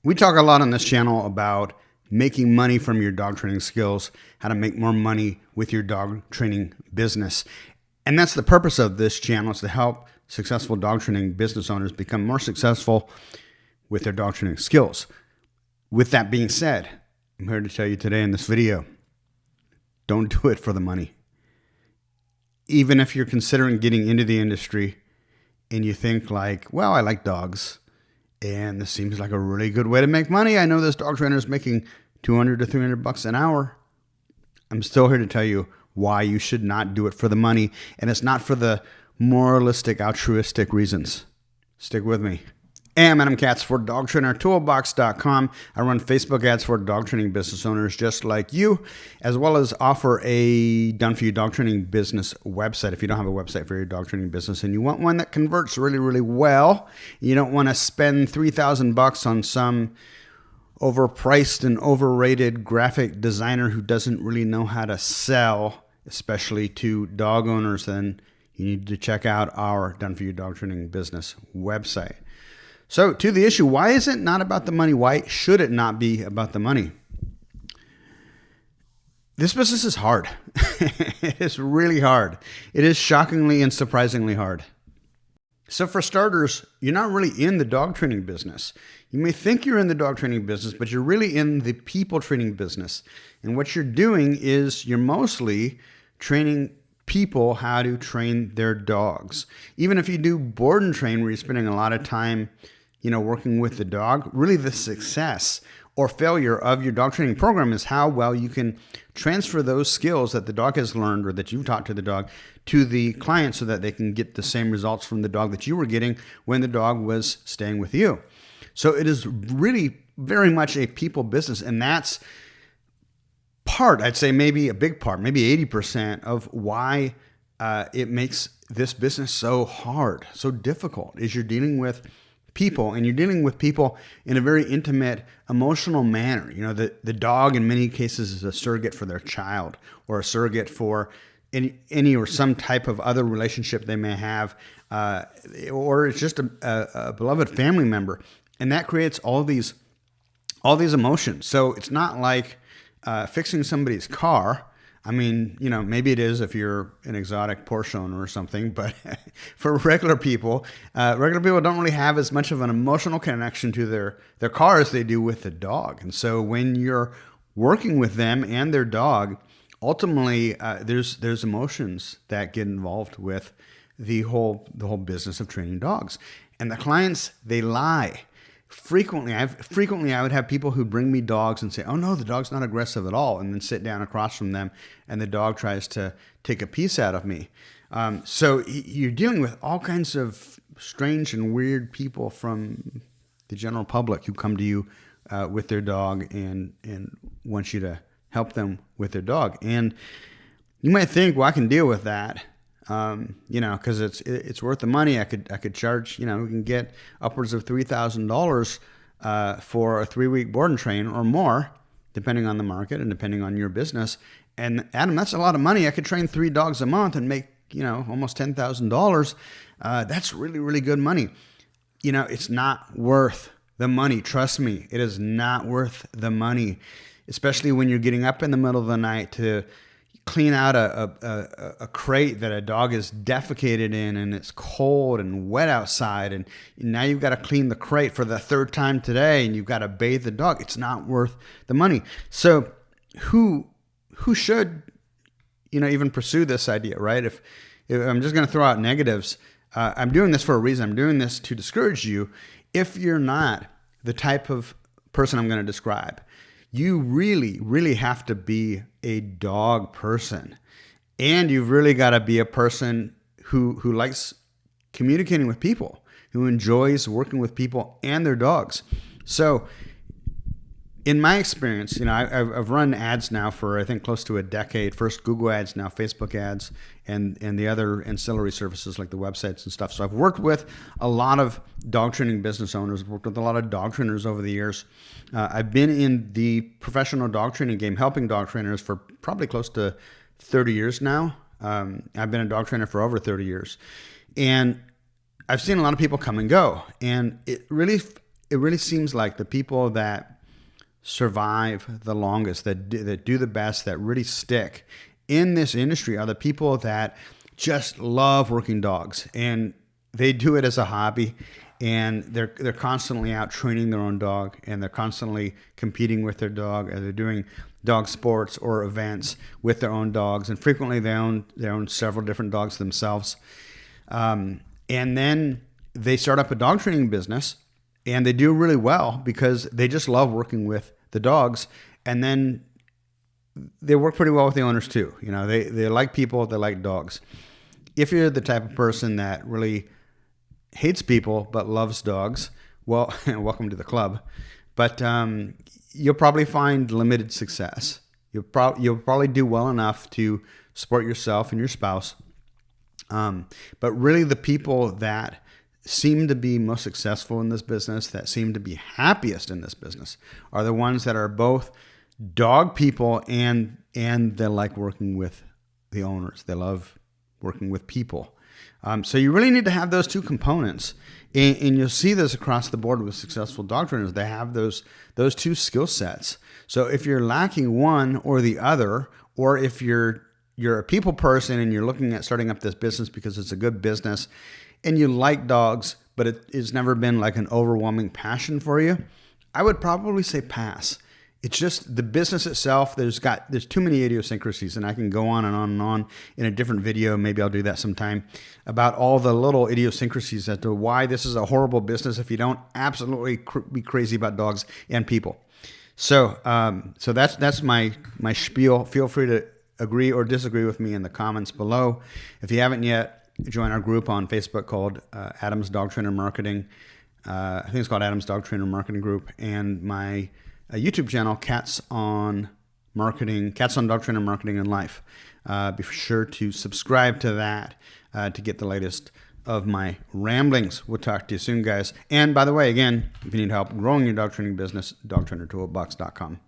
We talk a lot on this channel about making money from your dog training skills, how to make more money with your dog training business. And that's the purpose of this channel, is to help successful dog training business owners become more successful with their dog training skills. With that being said, I'm here to tell you today in this video, don't do it for the money. Even if you're considering getting into the industry and you think like, well, I like dogs and this seems like a really good way to make money. I know this dog trainer is making 200 to 300 bucks an hour. I'm still here to tell you why you should not do it for the money. And it's not for the moralistic, altruistic reasons. Stick with me. I'm Adam Katz for DogTrainerToolbox.com. I run Facebook ads for dog training business owners just like you, as well as offer a done-for-you dog training business website. If you don't have a website for your dog training business and you want one that converts really, really well, you don't want to spend $3,000 on some overpriced and overrated graphic designer who doesn't really know how to sell, especially to dog owners, then you need to check out our done-for-you dog training business website. So to the issue, why is it not about the money? Why should it not be about the money? This business is hard. It is really hard. It is shockingly and surprisingly hard. So for starters, you're not really in the dog training business. You may think you're in the dog training business, but you're really in the people training business. And what you're doing is you're mostly training people how to train their dogs. Even if you do board and train, where you're spending a lot of time working with the dog, really the success or failure of your dog training program is how well you can transfer those skills that the dog has learned or that you've taught to the dog to the client so that they can get the same results from the dog that you were getting when the dog was staying with you. So it is really very much a people business, and that's I'd say maybe a big part, maybe 80% of why it makes this business so hard, so difficult, is you're dealing with people, and you're dealing with people in a very intimate, emotional manner. The dog in many cases is a surrogate for their child, or a surrogate for any or some type of other relationship they may have, or it's just a beloved family member, and that creates all these emotions. So it's not like fixing somebody's car. I mean, maybe it is if you're an exotic Porsche owner or something, but for regular people don't really have as much of an emotional connection to their car as they do with the dog. And so when you're working with them and their dog, ultimately there's emotions that get involved with the whole business of training dogs. And the clients, they lie. Frequently, I would have people who bring me dogs and say, oh no, the dog's not aggressive at all, and then sit down across from them and the dog tries to take a piece out of me. So you're dealing with all kinds of strange and weird people from the general public who come to you with their dog and want you to help them with their dog. And you might think, well, I can deal with that. Because it's worth the money. I could charge, we can get upwards of $3,000 for a 3-week board and train or more, depending on the market and depending on your business. And Adam, that's a lot of money. I could train 3 dogs a month and make, almost $10,000. That's really, really good money. It's not worth the money. Trust me, it is not worth the money, especially when you're getting up in the middle of the night to clean out a crate that a dog is defecated in, and it's cold and wet outside, and now you've got to clean the crate for the 3rd time today, and you've got to bathe the dog. It's not worth the money. So who should even pursue this idea, right? If I'm just going to throw out negatives, I'm doing this for a reason. I'm doing this to discourage you. If you're not the type of person I'm going to describe, you really, really have to be a dog person. And you've really got to be a person who likes communicating with people, who enjoys working with people and their dogs. So in my experience, I've run ads now for, I think, close to a decade. First Google ads, now Facebook ads, and the other ancillary services like the websites and stuff. So I've worked with a lot of dog training business owners, worked with a lot of dog trainers over the years. I've been in the professional dog training game, helping dog trainers for probably close to 30 years now. I've been a dog trainer for over 30 years. And I've seen a lot of people come and go. And it really it really seems like the people that survive the longest, that do the best, that really stick in this industry are the people that just love working dogs, and they do it as a hobby, and they're constantly out training their own dog, and they're constantly competing with their dog, or they're doing dog sports or events with their own dogs, and frequently they own several different dogs themselves. And then they start up a dog training business, and they do really well because they just love working with the dogs, and then they work pretty well with the owners too. You know, they like people, they like dogs. If you're the type of person that really hates people but loves dogs, well, welcome to the club. But you'll probably find limited success. You'll probably do well enough to support yourself and your spouse. But really the people that seem to be most successful in this business, that seem to be happiest in this business, are the ones that are both dog people and they like working with the owners. They love working with people. So you really need to have those two components. And you'll see this across the board with successful dog trainers. They have those two skill sets. So if you're lacking one or the other, or if you're a people person and you're looking at starting up this business because it's a good business and you like dogs, but it's never been like an overwhelming passion for you, I would probably say pass. It's just the business itself. There's too many idiosyncrasies, and I can go on and on and on in a different video. Maybe I'll do that sometime, about all the little idiosyncrasies as to why this is a horrible business if you don't absolutely be crazy about dogs and people. So that's my spiel. Feel free to agree or disagree with me in the comments below. If you haven't yet, join our group on Facebook called Adams Dog Trainer Marketing. I think it's called Adams Dog Trainer Marketing Group, and my YouTube channel, Cats on Dog Trainer Marketing and Life. Be sure to subscribe to that to get the latest of my ramblings. We'll talk to you soon, guys. And by the way, again, if you need help growing your dog training business, dogtrainertoolbox.com.